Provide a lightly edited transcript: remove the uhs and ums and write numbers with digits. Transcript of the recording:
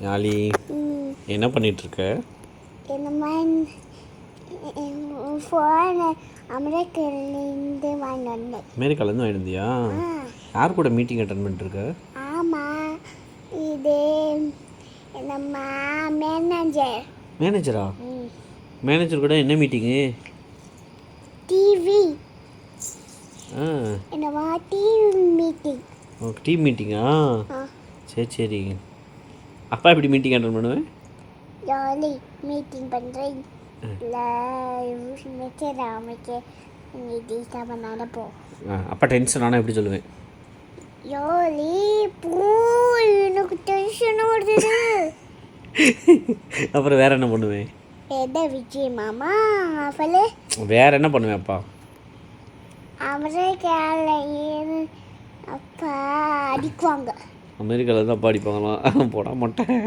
யாழி என்ன பண்ணிகிட்ருக்க? என்னம்மா ஃபோனை அமெரிக்காலேருந்து வாங்கி வந்தேன். அமெரிக்காலேருந்து வாங்கிட்டு வந்தியா? யார் கூட மீட்டிங் அட்டன் பண்ணிட்டுருக்க? ஆமாம், இது நம்ம மேனேஜர். மேனேஜரா? மேனேஜர் கூட என்ன மீட்டிங்கு? டிவி. ஆ, என்னம்மா டிவி மீட்டிங். உனக்கு டீம் மீட்டிங்கா? சரி சரி. அப்பா எப்படி மீட்டிங் அட்டன் பண்ணுவேன்? ஜாலி மீட்டிங் பண்ணுறேன். இல்லை மெச்சர் அமைக்க மீட்டிங் தான் நடப்போம். அப்பா டென்ஷன் ஆனால் எப்படி சொல்லுவேன்? ஜாலி போ, எனக்கு டென்ஷன் வருது. அப்புறம் வேறு என்ன பண்ணுவேன்? என்ன விஜய் மாமா அவளே வேறு என்ன பண்ணுவேன் அப்பா? அமெரிக்காவில் அப்பா அடிக்குவாங்க. அமெரிக்காவில் தான் அப்பா அடிப்பாங்களாம். போட மாட்டேன்.